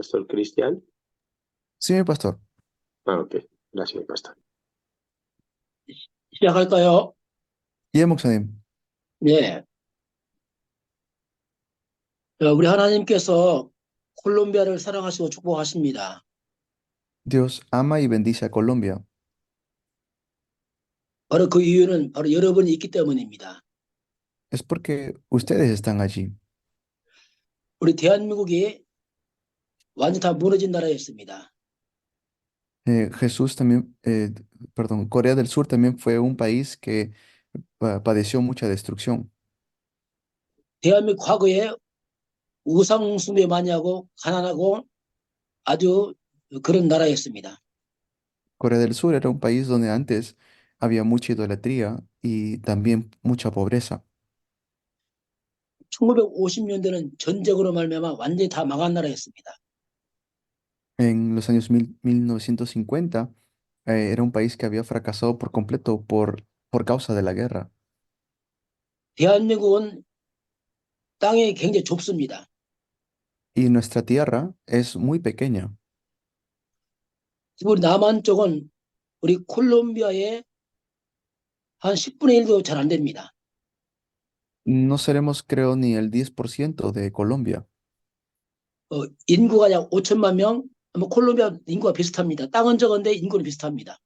Pastor Cristian. Sí, mi pastor. Ok, gracias, Pastor. 시작할까요? 예, 목사님. 네. 우리 하나님께서 콜롬비아를 사랑하시고 축복하십니다. Dios ama y bendice a Colombia. 바로 그 이유는 바로 여러분이 있기 때문입니다. Es porque ustedes están allí. 우리 대한민국이 완전 다 무너진 나라였습니다. Jesús también, perdón, Corea del Sur también fue un país que padeció mucha destrucción. 대한민국 과거에 우상 숭배 많이 하고 가난하고 아주 그런 나라였습니다. Corea del Sur era un país donde antes había mucha idolatría y también mucha pobreza. 1950년대는 전쟁으로 말미암아 완전히 다 망한 나라였습니다. En los años 1950, era un país que había fracasado por completo por causa de la guerra. 대한민국은 땅이 굉장히 좁습니다. Y nuestra tierra es muy pequeña. 우리 남한 쪽은 우리 콜롬비아의 한 10분의 1도 잘 안 됩니다. No seremos, creo, ni el 10% de Colombia. 인구가 약 5천만 명, 콜롬비아 인구가 비슷합니다. 땅은 적은데 인구는 비슷합니다.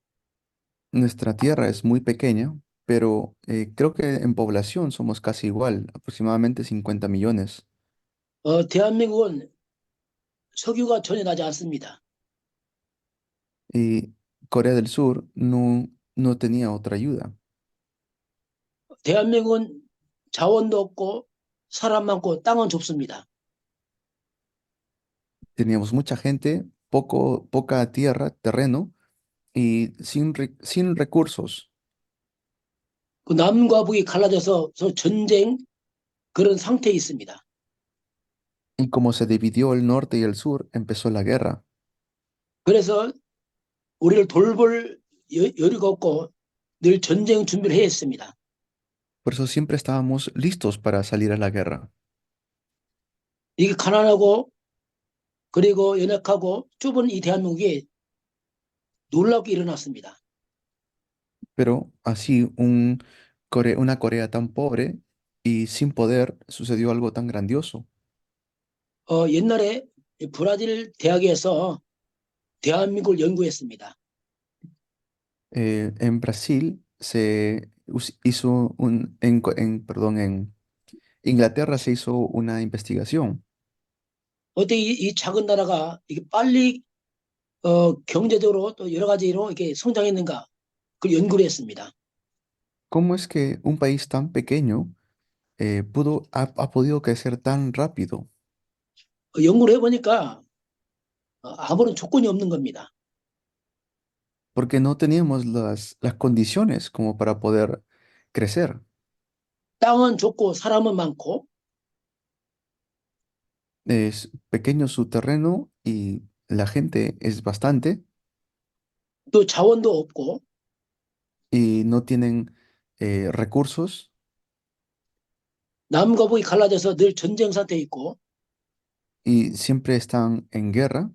Nuestra tierra es muy pequeña, pero creo que en población somos casi igual, aproximadamente 50 millones. 대한민국은 석유가 전혀 나지 않습니다. Y Corea del Sur no tenía otra ayuda. 대한민국은 자원도 없고 사람 많고 땅은 좁습니다. Teníamos mucha gente, poca tierra, terreno y sin recursos. 그 남과 북이 갈라져서 전쟁 그런 상태에 있습니다. Y como se dividió el norte y el sur, empezó la guerra. 그래서 우리를 돌볼 여유가 없고 늘 전쟁 준비를 해야 했습니다. Por eso siempre estábamos listos para salir a la guerra. 이게 가난하고 그리고 연약하고 좁은 이 대한민국이 놀랍게 일어났습니다. Pero así una Corea tan pobre y sin poder sucedió algo tan grandioso. 옛날에 브라질 대학에서 대한민국을 연구했습니다. En Brasil hizo perdón, en Inglaterra se hizo una investigación. 어떻게 이 작은 나라가 이게 빨리 경제적으로 또 여러 가지로 이렇게 성장했는가 그걸 연구를 했습니다. ¿Cómo es que un país tan pequeño ha podido crecer tan rápido? 연구를 해보니까 아무런 조건이 없는 겁니다. Porque no teníamos las condiciones como para poder crecer. 땅은 좁고 사람은 많고 Es pequeño su terreno y la gente es bastante 또 자원도 없고 y no tienen recursos 남과 북이 갈라져서 늘 전쟁 상태에 있고 y siempre están en guerra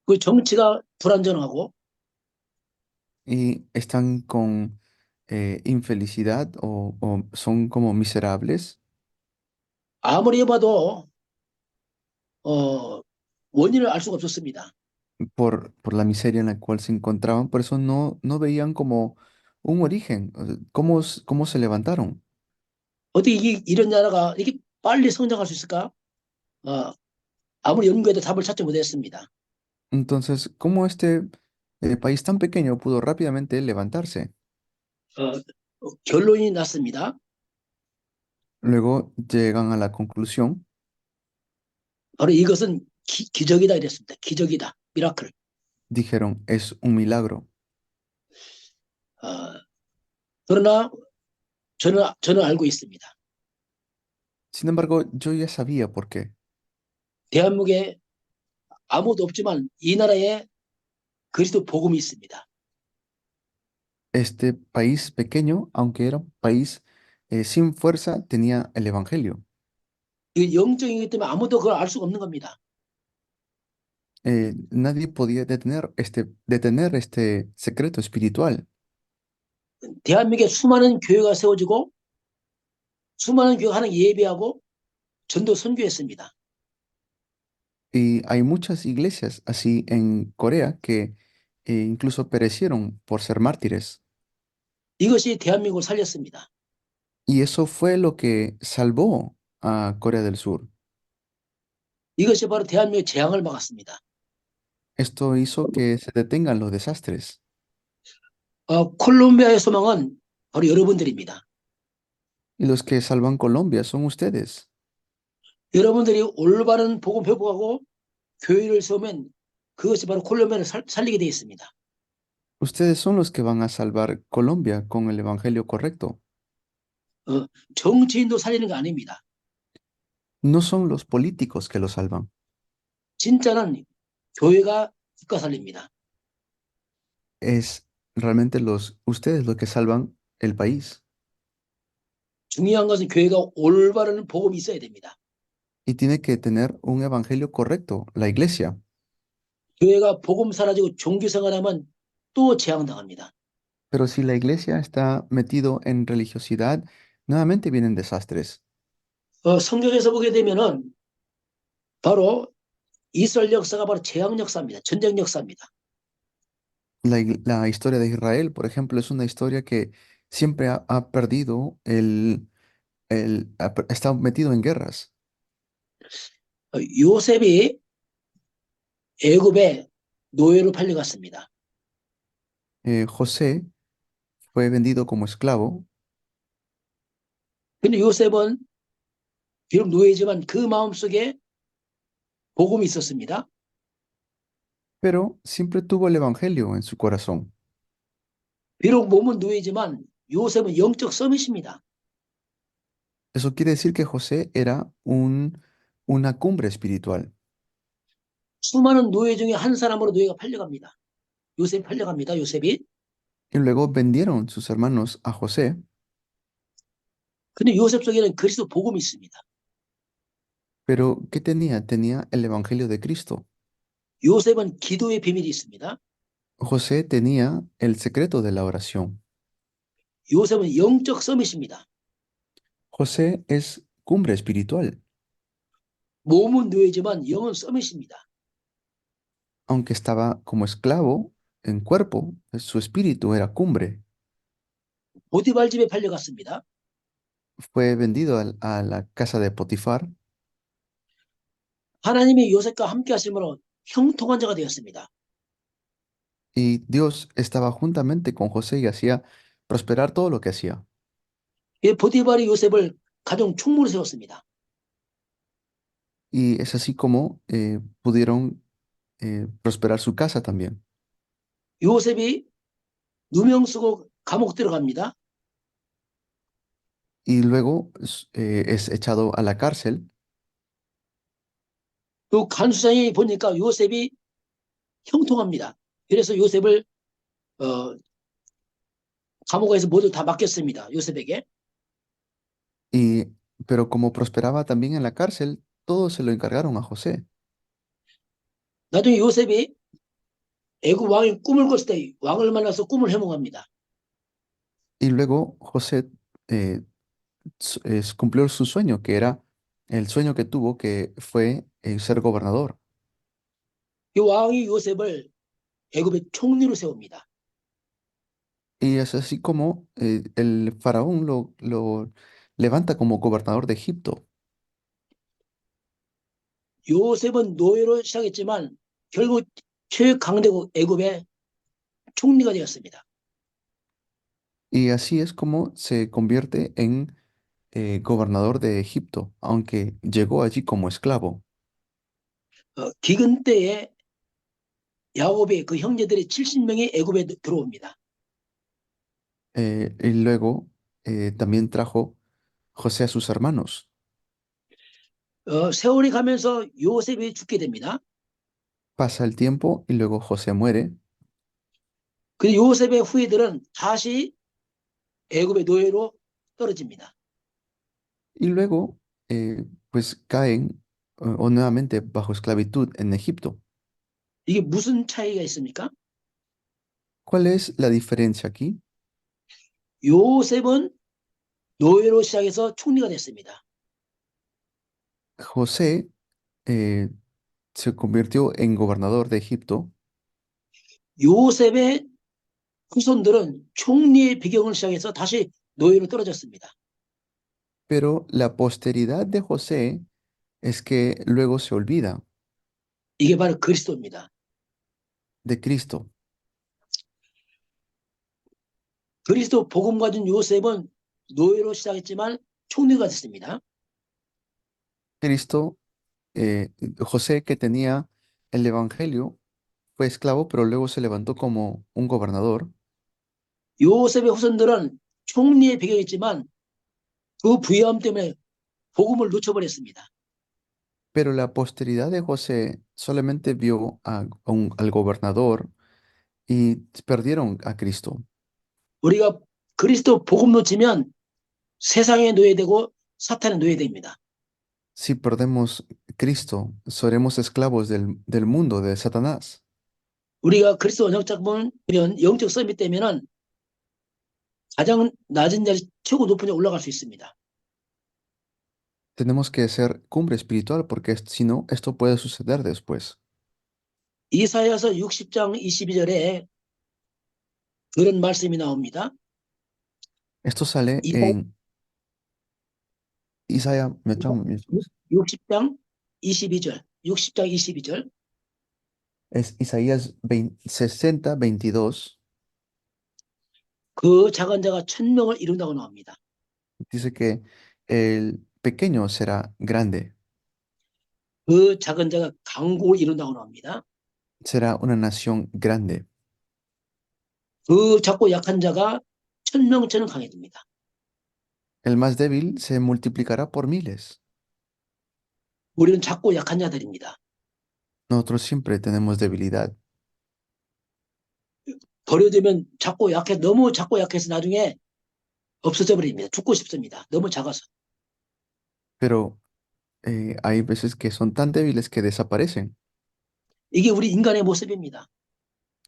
그 정치가 불안정하고 y están con infelicidad o son como miserables. 아무리 해봐도 원인을 알 수가 없었습니다. Por la miseria en la cual se encontraban, por eso no veían como un origen, o sea, cómo se levantaron. 어떻게 이런 나라가 이렇게 빨리 성장할 수 있을까? 어, 아무리 연구해도 답을 찾지 못했습니다. Entonces, ¿cómo este país tan pequeño pudo rápidamente levantarse? 결론이 났습니다. Luego llegan a la conclusión, 바로 이것은 기적이다 이랬습니다. 기적이다. 미라클. dijeron, es un milagro. 그러나 저는 알고 있습니다. Sin embargo, yo ya sabía por qué. 대한민국에 아무도 없지만 이 나라에 그리스도 복음이 있습니다. Este país pequeño, aunque era un país sin fuerza, tenía el evangelio. 이 영적이기 때문에 아무도 그걸 알 수가 없는 겁니다. Nadie podía detener este secreto espiritual. 대한민국에 수많은 교회가 세워지고 수많은 교회가 하나님 예배하고 전도 선교했습니다. Y hay muchas iglesias así en Corea que incluso perecieron por ser mártires. 이것이 대한민국을 살렸습니다. Y eso fue lo que salvó a Corea del Sur. 이것이 바로 대한민국의 재앙을 막았습니다. Esto hizo que se detengan los desastres. 콜롬비아의 소망은 바로 여러분들입니다. Y los que salvan Colombia son ustedes. 여러분들이 올바른 복음 회복하고 교회를 세우면 그것이 바로 콜롬비아를 살리게 되어 있습니다. Ustedes son los que van a salvar Colombia con el evangelio correcto. 정치인도 살리는 거 아닙니다. No son los políticos que lo salvan. 진짜는 교회가 국가 살립니다. Es realmente ustedes los que salvan el país. 중요한 것은 교회가 올바른 복음이 있어야 됩니다. Y tiene que tener un evangelio correcto, la iglesia. 교회가 복음 사라지고 종교 생활하면 또 재앙당합니다. Pero si la iglesia está metido en religiosidad, nuevamente vienen desastres. 성경에서 보게 되면은 바로 이스라엘 역사가 바로 재앙 역사입니다. 전쟁 역사입니다. La historia de Israel, por ejemplo, es una historia que siempre ha perdido está metido en guerras. 요셉이 애굽에 노예로 팔려갔습니다. José fue vendido como esclavo, 근데 요셉은 비록 노예지만 그 마음속에 복음이 있었습니다. pero siempre tuvo el evangelio en su corazón. 비록 몸은 노예지만 요셉은 영적 서밋입니다. Eso quiere decir que José era una cumbre espiritual. 수많은 노예 중에 한 사람으로 노예가 팔려갑니다. 요셉이 팔려갑니다. 요셉이. Y luego vendieron sus hermanos a José, 근데 요셉 속에는 그리스도 복음이 있습니다. pero ¿qué tenía? Tenía el evangelio de Cristo. 요셉은 기도의 비밀이 있습니다. José tenía el secreto de la oración. 요셉은 영적 서밋입니다. José es cumbre espiritual. 몸은 노예지만 영은 서밋입니다. Aunque estaba como esclavo en cuerpo, su espíritu era cumbre. 보디발 집에 팔려갔습니다. Fue vendido a la casa de Potifar 하나님이 요셉과 함께 하심으로 형통한 자가 되었습니다. y Dios estaba juntamente con José y hacía prosperar todo lo que hacía. 이 보디발이 요셉을 가정 총무로 세웠습니다. Y es así como pudieron prosperar su casa también. 요셉이 누명 쓰고 감옥 들어갑니다. Y luego es echado a la cárcel 그 간수장이 보니까 요셉이 형통합니다. 그래서 요셉을 감옥에서 모두 다 맡겼습니다. 요셉에게. pero como prosperaba también en la cárcel, todo se lo encargaron a José. 나중에 요셉이 애굽 왕이 꿈을 꿨을 때 왕을 만나서 꿈을 해몽합니다. Y luego José cumplió su sueño, que era el sueño que tuvo, que fue ser gobernador. 이 왕이 요셉을 애굽의 총리로 세웁니다. Y es así como el faraón lo levanta como gobernador de Egipto. 요셉은 노예로 시작했지만 결국 최강대국 애굽의 총리가 되었습니다. Y así es como se convierte en gobernador de Egipto, aunque llegó allí como esclavo. 기근 때에 야곱의 그 형제들이 70명이 애굽에 들어옵니다. Y luego también trajo José a sus hermanos. 세월이 가면서 요셉이 죽게 됩니다. Pasa el tiempo y luego José muere. 그 요셉의 후예들은 다시 애굽의 노예로 떨어집니다. Y luego, pues caen o nuevamente bajo esclavitud en Egipto. 이게 무슨 차이가 있습니까? ¿Cuál es la diferencia aquí? 요셉은 노예로 시작해서 총리가 됐습니다. José eh, se convirtió en gobernador de Egipto, 요셉의 후손들은 총리의 배경을 시작해서 다시 노예로 떨어졌습니다. pero la posteridad de José es que luego se olvida 이게 바로 그리스도입니다. de Cristo. 그리스도 복음 가진 요셉은 노예로 시작했지만 총리가 됐습니다. Cristo, José que tenía el evangelio, fue esclavo, pero luego se levantó como un gobernador. 요셉의 후손들은 총리의 배경이 있지만 그 부유함 때문에 복음을 놓쳐버렸습니다. Pero la posteridad de José solamente vio al gobernador y perdieron a Cristo. 우리가 그리스도 복음 놓치면 세상의 노예되고 사탄의 노예됩니다. Si perdemos Cristo, seremos esclavos del mundo, de Satanás. 우리가 그리스도 언약 잡으면 영적 썸이 되면은 가장 낮은 자리 최고 높은 데 올라갈 수 있습니다. Tenemos que ser cumbre espiritual porque si no, esto puede suceder después. 이사야서 60장 22절에 그런 말씀이 나옵니다. Esto sale 이사, en Isaías, 60장 22절, 60장 22절. es Isaías 60, 22. 그 작은 자가 1000명을 이룬다고 나옵니다. Dice que el pequeño será grande, 그 작은 자가 강국을 이룬다고 나옵니다. será una nación grande. 그 작고 약한 자가 1000명처럼 강해집니다. El más débil se multiplicará por miles. 우리는 작고 약한 자들입니다. Nosotros siempre tenemos debilidad, 버려지면 작고 약해 너무 작고 약해서 나중에 없어져 버립니다. 죽고 싶습니다. 너무 작아서. pero hay veces que son tan débiles que desaparecen. 이게 우리 인간의 모습입니다.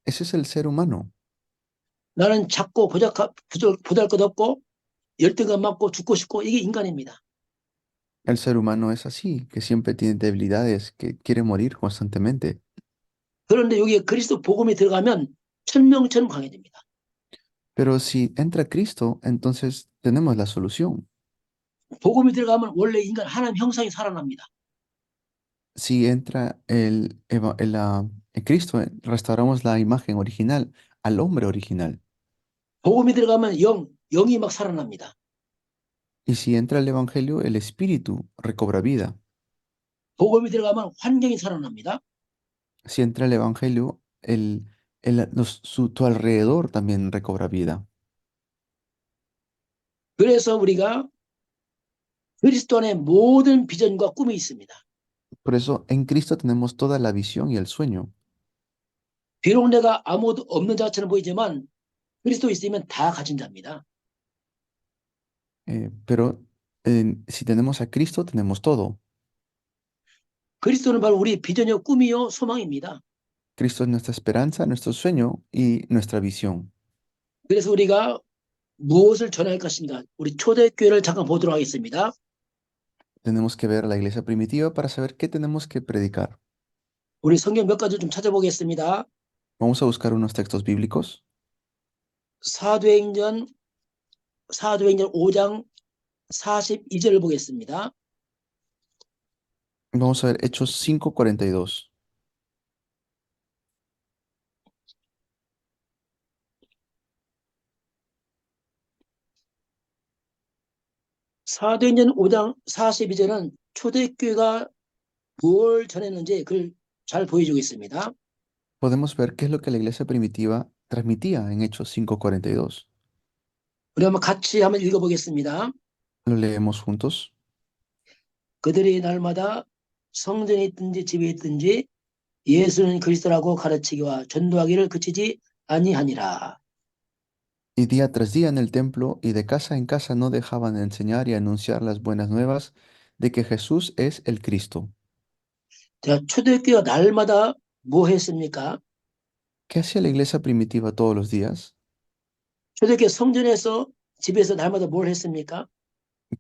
Ese es el ser humano. 나는 작고 보잘것없고 열등감 맞고 죽고 싶고 이게 인간입니다. El ser humano es así, que siempre tiene debilidades, que quiere morir constantemente. 그런데 여기에 그리스도 복음이 들어가면 1000명처럼 강해집니다. Pero si entra Cristo, entonces tenemos la solución. 복음이 들어가면 원래 인간 하나님 형상이 살아납니다. Si entra el Cristo, restauramos la imagen original, al hombre original. 복음이 들어가면 영이 막 살아납니다. Y si entra el Evangelio, el Espíritu recobra vida. 복음이 들어가면 환경이 살아납니다. Si entra el Evangelio, tu alrededor también recobra vida. 그래서 우리가 그리스도 안에 모든 비전과 꿈이 있습니다. Por eso en Cristo tenemos toda la visión y el sueño. 비록 내가 아무것도 없는 자처럼 보이지만 그리스도 있으면 다 가진 자입니다. Pero si tenemos a Cristo, tenemos todo. 그리스도는 바로 우리 비전이요 꿈이요 소망입니다. Cristo es nuestra esperanza, nuestro sueño y nuestra visión. 그래서 우리가 무엇을 전할 것인가 우리 초대교회를 잠깐 보도록 하겠습니다. Tenemos que ver la iglesia primitiva para saber qué tenemos que predicar. 우리 성경 몇 가지 좀 찾아보겠습니다. Vamos a buscar unos textos bíblicos. 사도행전 5장 42절을 보겠습니다. Vamos a ver Hechos 5:42. 사도행전 5장 42절은 초대교회가 뭘 전했는지 그걸 잘 보여주고 있습니다. Podemos ver qué es lo que la iglesia primitiva transmitía en Hechos 5:42. 우리 한번 같이 한번 읽어보겠습니다. Lo leemos juntos. 그들이 날마다 성전에 있든지 집에 있든지 예수는 그리스도라고 가르치기와 전도하기를 그치지 아니하니라. Y día tras día en el templo y de casa en casa no dejaban de enseñar y anunciar las buenas nuevas de que Jesús es el Cristo. 자, 초대교회가 날마다 뭐 했습니까? ¿Qué hacía la iglesia primitiva todos los días? 초대교회 성전에서 집에서 날마다 뭘 했습니까?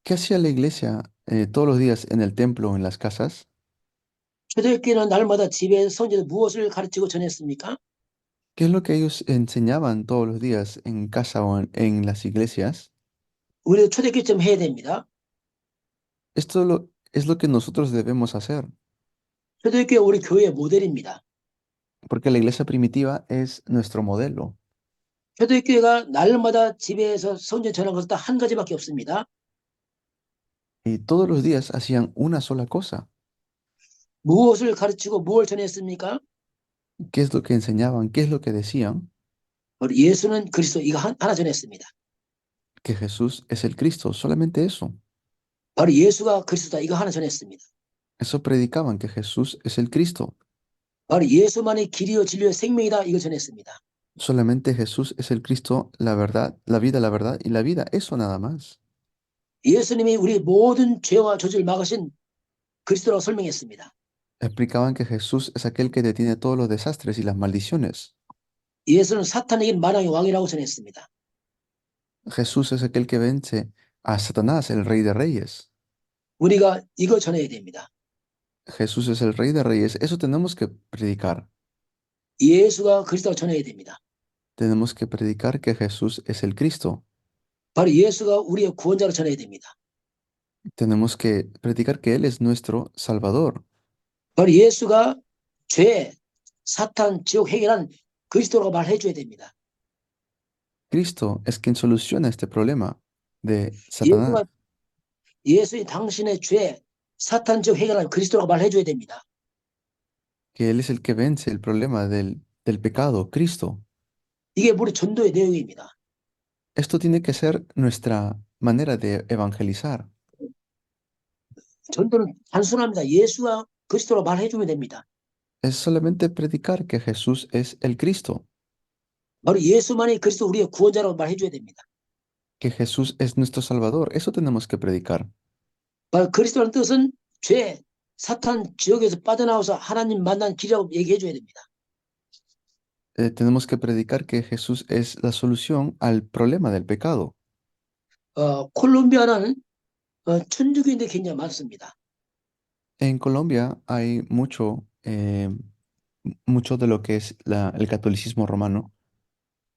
¿Qué hacía la iglesia todos los días en el templo o en las casas? 초대교회는 날마다 집에 성전에서 무엇을 가르치고 전했습니까? ¿Qué es lo que ellos enseñaban todos los días en casa o en las iglesias? 우리도 초대교회처럼 해야 됩니다. Es lo que nosotros debemos hacer, 초대교회 우리 교회의 모델입니다. porque la iglesia primitiva es nuestro modelo. 초대교회가 날마다 집에서 성전 전한 것은 딱 한 가지밖에 없습니다. Y todos los días hacían una sola cosa. 무엇을 가르치고 무엇을 전했습니까? ¿Qué es lo que enseñaban? ¿Qué es lo que decían? 우리 예수는 그리스도 이거 하나 전했습니다. Que Jesús es el Cristo, solamente eso. 바로 예수가 그리스도다 이거 하나 전했습니다. Eso predicaban, que Jesús es el Cristo. 바로 예수만이 길이요 진리요 생명이다 이거 전했습니다. Solamente Jesús es el Cristo, la verdad, la verdad y la vida. Eso nada más. 예수님이 우리 모든 죄와 저주를 막으신 그리스도라고 설명했습니다. Explicaban que Jesús es aquel que detiene todos los desastres y las maldiciones. 예수는 사탄에게 만왕의 왕이라고 전했습니다. Jesús es aquel que vence a Satanás, el rey de reyes. 우리가 이거 전해야 됩니다. Jesús es el rey de reyes. Eso tenemos que predicar. 예수가 그리스도라고 전해야 됩니다. Tenemos que predicar que Jesús es el Cristo. 바로 예수가 우리의 구원자로 전해야 됩니다. Tenemos que predicar que Él es nuestro Salvador. 바로 예수가 죄, 사탄, 지옥 해결한 그리스도라고 말해줘야 됩니다. Cristo es quien soluciona este problema de Satanás. 예수가 예수의 당신의 죄, 사탄, 지옥 해결한 그리스도라고 말해줘야 됩니다. Que Él es el que vence el problema del pecado, Cristo. 이게 우리 전도의 내용입니다. Esto tiene que ser nuestra manera de evangelizar. 전도는 단순합니다. 예수가 그리스도라고 말해주면 됩니다. Es solamente predicar que Jesús es el Cristo, 바로 예수만이 그리스도 우리의 구원자라고 말해줘야 됩니다. que Jesús es nuestro Salvador. Eso tenemos que predicar. 바로 그리스도라는 뜻은 죄, 사탄, 지옥에서 빠져나와서 하나님 만난 길이라고 얘기해줘야 됩니다. Tenemos que predicar que Jesús es la solución al problema del pecado. 콜롬비아는 천주교인들이 굉장히 많습니다. En Colombia hay mucho de lo que es el catolicismo romano.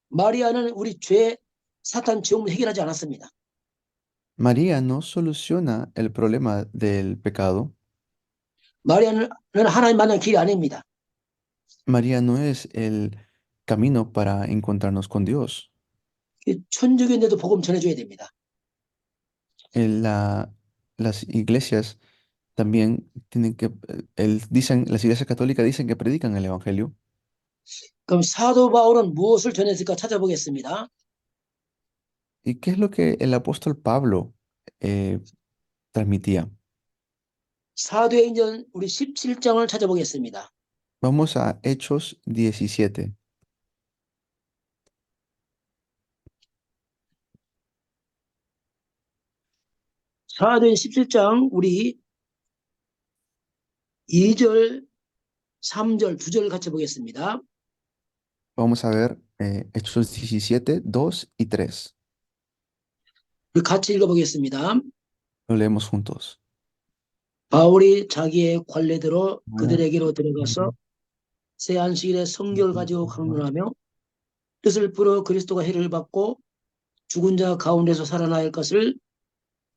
마리아는 우리 죄, 사탄, 지옥을 해결하지 않았습니다. María no soluciona el problema del pecado. 마리아는 하나님 만난 길이 아닙니다. María no es el camino para encontrarnos con Dios. 천주교인들도 복음 전해줘야 됩니다. Las iglesias también tienen que, las iglesias católicas dicen que predican el evangelio. 그럼 사도 바울은 무엇을 전했을까 찾아보겠습니다. ¿Y qué es lo que el apóstol Pablo transmitía? 사도행전 우리 17장을 찾아보겠습니다. Vamos a Hechos 17. 사도행 17장 우리 2절, 3절, 2절 같이 보겠습니다. Vamos a ver Hechos 17, 2 y 3. 우리 같이 읽어보겠습니다. Lo leemos juntos. 바울이 자기의 관례대로 그들에게로 들어가서 새 안식일에 성경을 가지고 강론하며 뜻을 풀어 그리스도가 해를 받고 죽은 자 가운데서 살아날 것을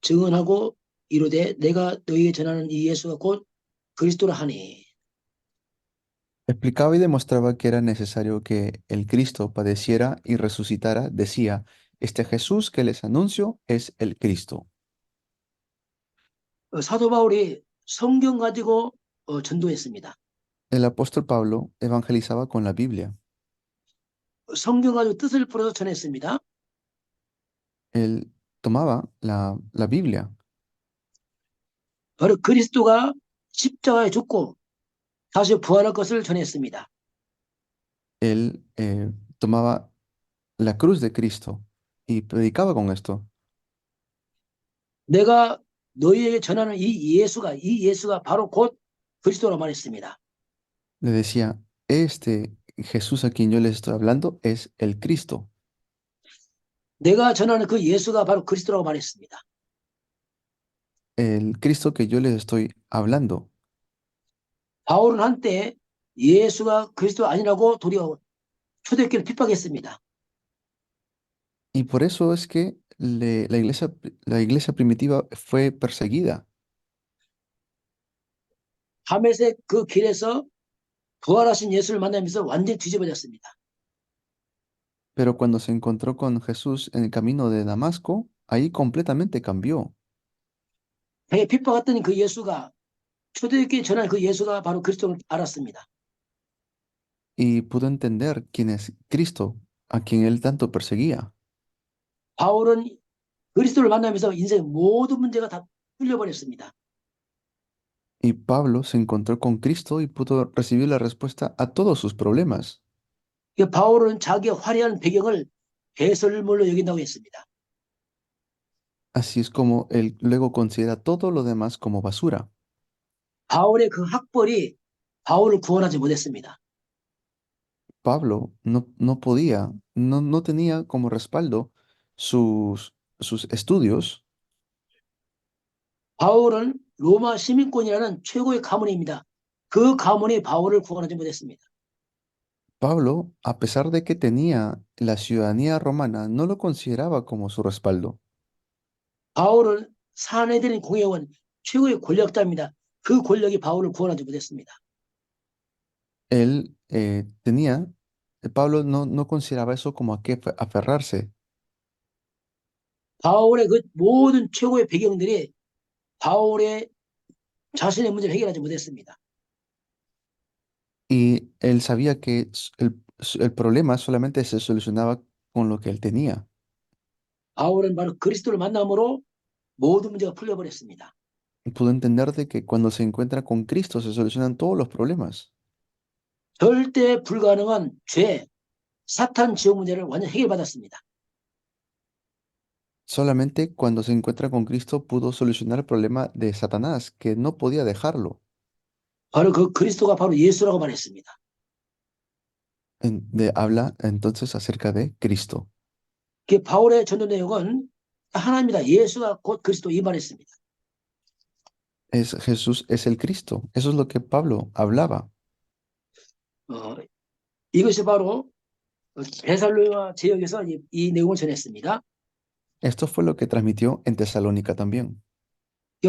증언하고 이르되 내가 너희에게 전하는 이 예수가 곧 그리스도라 하니. Explicaba y demostraba que era necesario que el Cristo padeciera y resucitara. Decía, este Jesús que les anuncio es el Cristo. 사도 바울이 성경 가지고 전도했습니다. El apóstol Pablo evangelizaba con la Biblia. 성경 가지고 뜻을 풀어서 전했습니다. Él tomaba la Biblia. 바로 그리스도가 십자가에 죽고 다시 부활할 것을 전했습니다. Él tomaba la cruz de Cristo y predicaba con esto. 내가 너희에게 전하는 이 예수가 바로 곧 그리스도라 말했습니다. Le decía, este Jesús a quien yo les estoy hablando es el Cristo. 내가 전하는 그 예수가 바로 그리스도라고 말했습니다. El Cristo que yo les estoy hablando. 바울은 한때 예수가 그리스도 아니라고 도리어 초대교회를 핍박했습니다. Y por eso es que la iglesia primitiva fue perseguida. 하멜색 그 길에서 부활하신 예수를 만나면서 완전히 뒤집어졌습니다. Pero cuando se encontró con Jesús en el camino de Damasco, ahí completamente cambió. 자기 핍박했던 그 예수가 초대교회에 전한 그 예수가 바로 그리스도를 알았습니다. Y pudo entender quién es Cristo, a quien él tanto perseguía. 바울은 그리스도를 만나면서 인생의 모든 문제가 다 풀려버렸습니다. Y Pablo se encontró con Cristo y pudo recibir la respuesta a todos sus problemas. 바울은 자기의 화려한 배경을 배설물로 여긴다고 했습니다. Así es como él luego considera todo lo demás como basura. 바울의 그 학벌이 바울을 구원하지 못했습니다. Pablo no tenía como respaldo sus estudios. 바울은 로마 시민권이라는 최고의 가문입니다. 그 가문이 바울을 구원하지 못했습니다. Pablo, a pesar de que tenía la ciudadanía romana, no lo consideraba como su respaldo. 바울은 사내들인 공회원 최고의 권력자입니다. 그 권력이 바울을 구원하지 못했습니다. Él Pablo no consideraba eso como a qué aferrarse. 바울의 그 모든 최고의 배경들이 바울의 자신의 문제를 해결하지 못했습니다. Y él sabía que el problema solamente se solucionaba con lo que él tenía. 바울은 바로 그리스도를 만남으로 모든 문제가 풀려버렸습니다. Pudo entender de que cuando se encuentra con Cristo se solucionan todos los problemas. 절대 불가능한 죄, 사탄 지옥 문제를 완전히 해결받았습니다. Solamente cuando se encuentra con Cristo pudo solucionar el problema de Satanás, que no podía dejarlo. 바로 그 그리스도가 바로 예수라고 말했습니다. Habla entonces acerca de Cristo. 그 바울의 전도 내용은 하나입니다. 예수가 곧 그리스도 이 말했습니다. Jesús es el Cristo. Eso es lo que Pablo hablaba. 이것이 바로 베살로니가 지역에서 이 내용을 전했습니다. Esto fue lo que transmitió en Tesalónica también.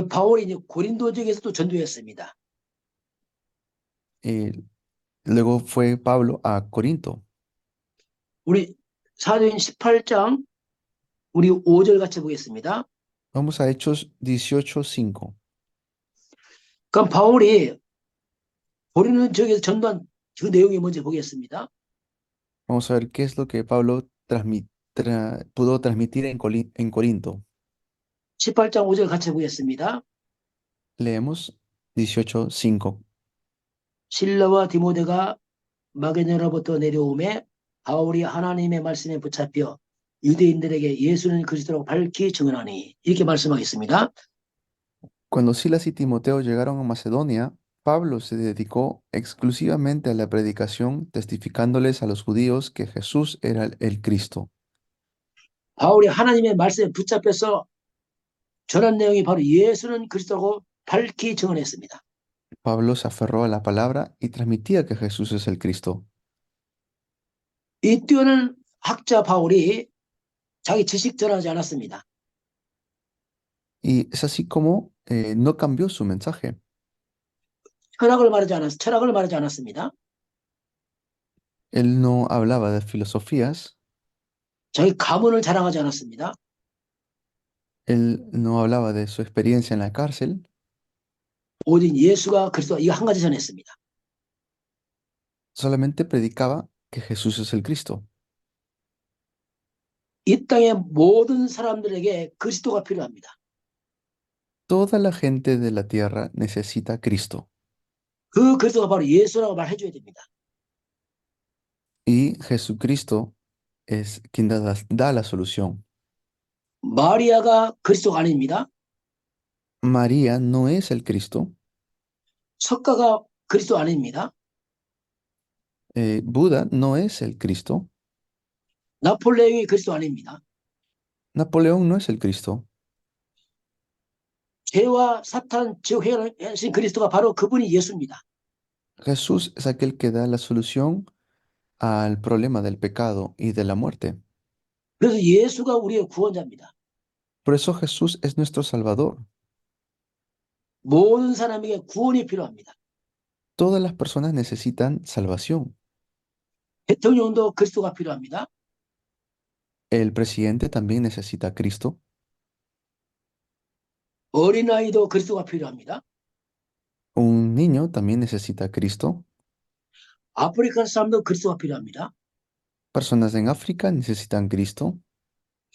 바울이 이제 고린도 지역에서도 전도했습니다. Luego fue Pablo a Corinto. 우리 사도행 18장 우리 5절 같이 보겠습니다. Vamos a Hechos 18:5. 그럼 바울이 고린도 지역에서 전도한 그 내용이 뭔지 보겠습니다. Vamos a ver qué es lo que Pablo pudo transmitir en Corinto. 18장 5절 같이 보겠습니다. Leemos 18:5. 실라와 디모데가 마게도냐로부터 내려오매 바울이 하나님의 말씀에 붙잡혀 유대인들에게 예수는 그리스도라고 밝히 증언하니 이렇게 말씀하겠습니다. Cuando Silas y Timoteo llegaron a Macedonia, Pablo se dedicó exclusivamente a la predicación, testificándoles a los judíos que Jesús era el Cristo. 바울이 하나님의 말씀에 붙잡혀서 전한 내용이 바로 예수는 그리스도라고 밝히 증언했습니다. Pablo se aferró a la palabra y transmitía que Jesús es el Cristo. 이 뛰어난 학자 바울이 자기 지식 전하지 않았습니다. Y es así como no cambió su mensaje. 철학을 말하지 않았습니다. Él no hablaba de filosofías, 자기 가문을 자랑하지 않았습니다. él no hablaba de su experiencia en la cárcel, 오직 예수가 그리스도 이거 한 가지 전했습니다. solamente predicaba que Jesús es el Cristo. 이 땅의 모든 사람들에게 그리스도가 필요합니다. Toda la gente de la tierra necesita Cristo. 그 그리스도가 바로 예수라고 말해줘야 됩니다. Y Jesucristo es quien da la solución. 마리아가 그리스도가 아닙니다. María no es el Cristo. 석가가 그리스도 아닙니다. Buda no es el Cristo. 나폴레옹이 그리스도 아닙니다. Napoleón no es el Cristo. 죄와 사탄, 지옥 해결하신 그리스도가 바로 그분이 예수입니다. Jesús es aquel que da la solución al problema del pecado y de la muerte. 그래서 예수가 우리의 구원자입니다. Por eso Jesús es nuestro Salvador. 모든 사람에게 구원이 필요합니다. Todas las personas necesitan salvación. 대통령도 그리스도가 필요합니다. El presidente también necesita a Cristo. 어린아이도 그리스도가 필요합니다. Un niño también necesita a Cristo. 아프리카 사람도 그리스도가 필요합니다. Personas en África necesitan Cristo.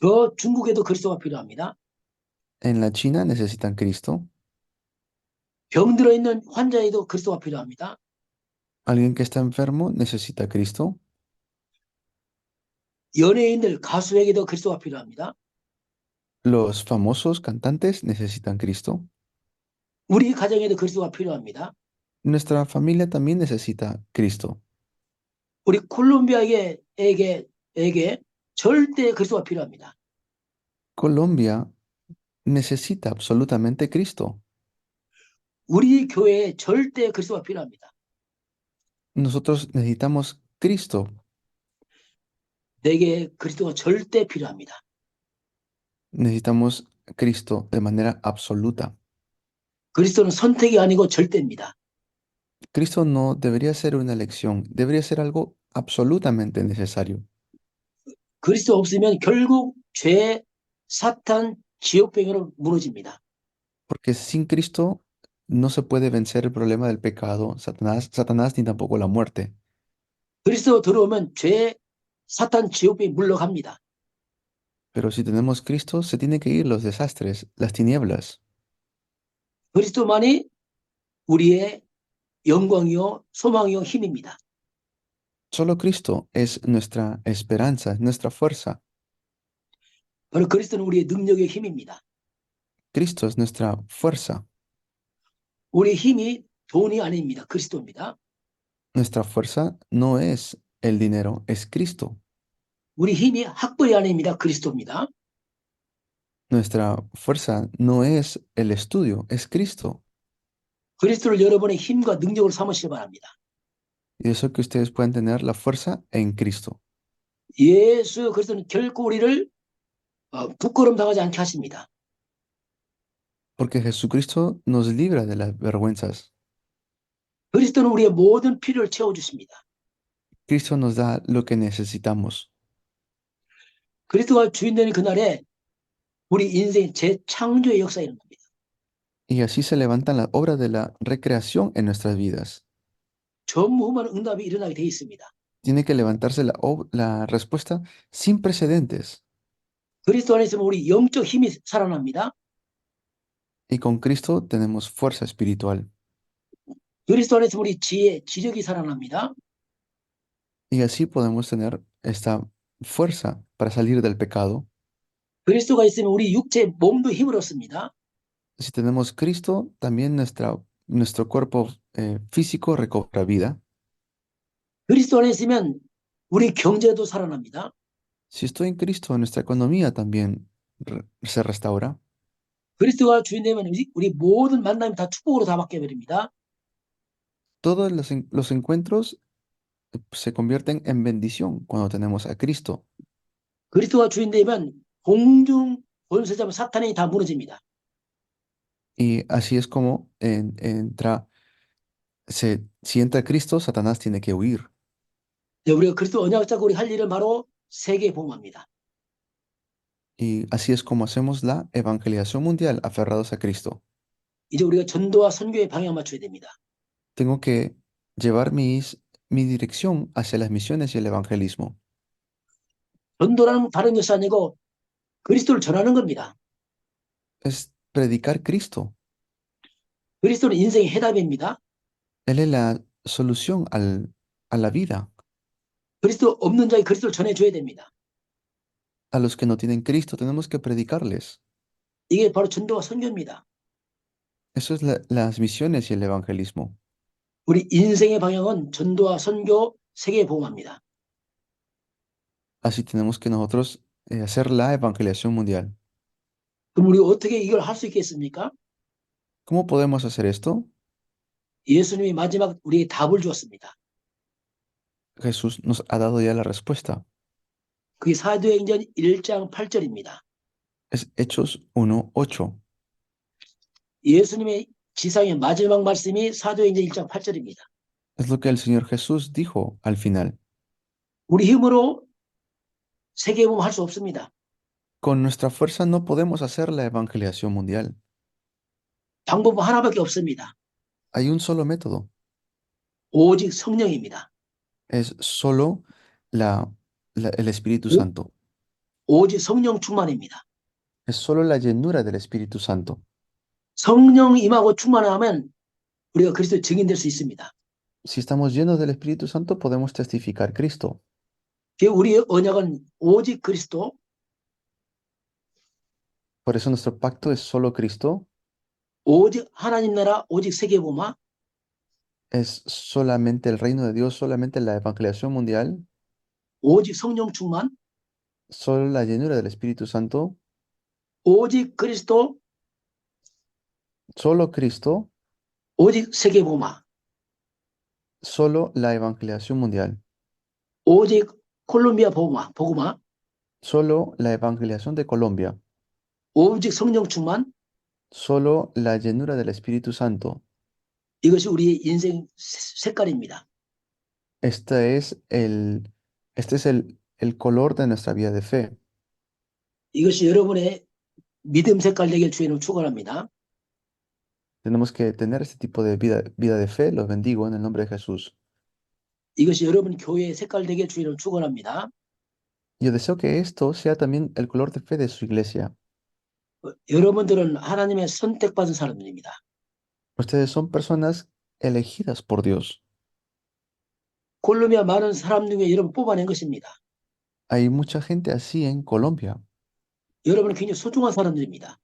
저 중국에도 그리스도가 필요합니다. En la China necesitan Cristo. 병들어 있는 환자에도 그리스도가 필요합니다. Alguien que está enfermo necesita a Cristo. 연예인들, 가수에게도 그리스도가 필요합니다. Los famosos cantantes necesitan Cristo. 우리 가정에도 그리스도가 필요합니다. Nuestra familia también necesita Cristo. 우리 콜롬비아에게 절대 그리스도가 필요합니다. Colombia necesita absolutamente Cristo. 우리 교회에 절대 그리스도가 필요합니다. Nosotros necesitamos Cristo. 내게 그리스도가 절대 필요합니다. Necesitamos Cristo de manera absoluta. 그리스도는 선택이 아니고 절대입니다. Cristo no debería ser una elección, debería ser algo absolutamente necesario. 그리스도 없으면 결국 죄, 사탄, 지옥병으로 무너집니다. Porque sin Cristo no se puede vencer el problema del pecado, Satanás ni tampoco la muerte. 그리스도 들어오면 죄, 사탄, 지옥병이 물러갑니다. Pero si tenemos Cristo, se tienen que ir los desastres, las tinieblas. 그리스도만이 우리의 영광이요, 소망이요, 힘입니다. Solo Cristo es nuestra esperanza, es nuestra fuerza. 바로 그리스도는 우리의 능력의 힘입니다. Cristo es nuestra fuerza. 우리의 힘이 돈이 아닙니다. 그리스도입니다. Nuestra fuerza no es el dinero, es Cristo. 우리 힘이 학벌이 아닙니다. 그리스도입니다. Nuestra fuerza no es el estudio, es Cristo. 그리스도를 여러분의 힘과 능력으로 삼으시기 바랍니다. Y eso que ustedes puedan tener la fuerza en Cristo. 예수 그리스도는 결코 우리를 부끄러움 당하지 않게 하십니다. Porque Jesucristo nos libra de las vergüenzas. 그리스도는 우리의 모든 필요를 채워주십니다. Cristo nos da lo que necesitamos. 그리스도가 주인 되는 그날에 우리 인생 재창조의 역사가 일어납니다. Y así se levantan las obras de la recreación en nuestras vidas. 전무후무한 응답이 일어나게 되어 있습니다. Tiene que levantarse la respuesta sin precedentes. 그리스도 안에 있으면 우리 영적 힘이 살아납니다. Y con Cristo tenemos fuerza espiritual. 그리스도 안에 있으면 우리 지혜, 지력이 살아납니다. Y así podemos tener esta fuerza para salir del pecado. 그리스도가 있으면 우리 육체, 몸도 힘을 얻습니다. Si tenemos Cristo, también nuestro cuerpo físico recobra vida. 그리스도 안에 있으면 우리 경제도 살아납니다. Si estoy en Cristo, nuestra economía también se restaura. 그리스도가 주인 되면 우리 모든 만남이 다 축복으로 다 바뀌어버립니다. Todos los encuentros se convierten en bendición cuando tenemos a Cristo. 그리스도가 주인 되면 공중 권세자 사탄이 다 무너집니다. Y así es como si entra Cristo, Satanás tiene que huir. 네, 우리가 그리스도 언약 잡고 우리 할 일은 바로 세계 복음화입니다. Y así es como hacemos la evangelización mundial aferrados a Cristo. 이제 우리가 전도와 선교에 방향 맞춰야 됩니다. Tengo que llevar mi dirección hacia las misiones y el evangelismo. 전도라는 다른 것이 아니고 그리스도를 전하는 겁니다. Es predicar Cristo. 그리스도는 인생의 해답입니다. Él es la solución a la vida. 그리스도 없는 자에 그리스도를 전해줘야 됩니다. A los que no tienen Cristo tenemos que predicarles. 이게 바로 전도와 선교입니다. Eso es las misiones y el evangelismo. 우리 인생의 방향은 전도와 선교, 세계 복음화입니다. Así tenemos que nosotros hacer la evangelización mundial. 그럼 우리 어떻게 이걸 할 수 있겠습니까? ¿Cómo podemos hacer esto? 예수님이 마지막 우리에게 답을 주었습니다. Jesús nos ha dado ya la respuesta. 그게 사도행전 1장 8절입니다. Es Hechos 1:8. 예수님의 지상의 마지막 말씀이 사도행전 1장 8절입니다. Es lo que el Señor Jesús dijo al final. 우리 힘으로 세계 복음 할 수 없습니다. Con nuestra fuerza no podemos hacer la evangelización mundial. 방법 하나밖에 없습니다. Hay un solo método. 오직 성령입니다. Es solo el Espíritu 오- Santo. 오직 성령 충만입니다. Es solo la llenura del Espíritu Santo. 성령 임하고 충만하면 우리가 그리스도의 증인될 수 있습니다. Si estamos llenos del Espíritu Santo, podemos testificar Cristo. 그 우리의 언약은 오직 그리스도, Por eso nuestro pacto es solo Cristo, 오직 하나님 나라, 오직 세계 복음화, es solamente el reino de Dios, solamente la evangelización mundial, 오직 성령 충만, solo la llenura del Espíritu Santo, 오직 그리스도, solo Cristo, 오직 세계 복음화, solo la evangelización mundial, 오직 콜롬비아 복음화, solo la evangelización de Colombia, 오직 성령 충만. solo la llenura del Espíritu Santo. 이것이 우리의 인생 색깔입니다. Este es el color de nuestra vida de fe. 이것이 여러분의 믿음 색깔 되길 주의는 축원합니다. Tenemos que tener este tipo de vida de fe. Los bendigo en el nombre de Jesús. 이것이 여러분 교회의 색깔 되길 주의는 축원합니다. Yo deseo que esto sea también el color de fe de su iglesia. 여러분들은 하나님의 선택받은 사람들입니다. Ustedes son personas elegidas por Dios. 콜롬비아 많은 사람 중에 여러분 뽑아낸 것입니다. Hay mucha gente así en Colombia. 여러분은 굉장히 소중한 사람들입니다.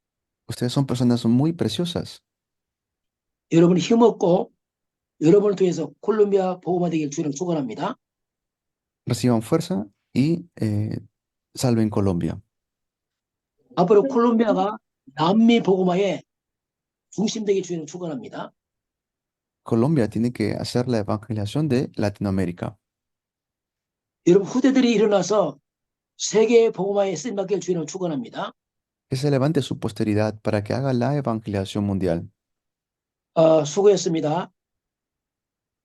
Ustedes son personas muy preciosas. 여러분 힘없고 여러분을 통해서 콜롬비아 복음화 되길 주의는 축원합니다. Reciban fuerza y salven Colombia. 앞으로 콜롬비아가 남미 복음화의 중심 되길 주의는 축원합니다. Colombia tiene que hacer la evangelización de Latinoamérica. 여러분 후대들이 일어나서 세계 복음화에 쓰임 받길 주의는 축원합니다. Que se levante su posteridad para que haga la evangelización mundial. 수고했습니다.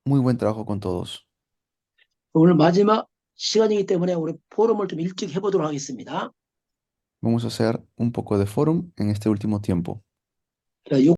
Muy buen trabajo con todos. 오늘 마지막 시간이기 때문에 우리 포럼을 좀 일찍 해보도록 하겠습니다. Vamos a hacer un poco de forum en este último tiempo. 자,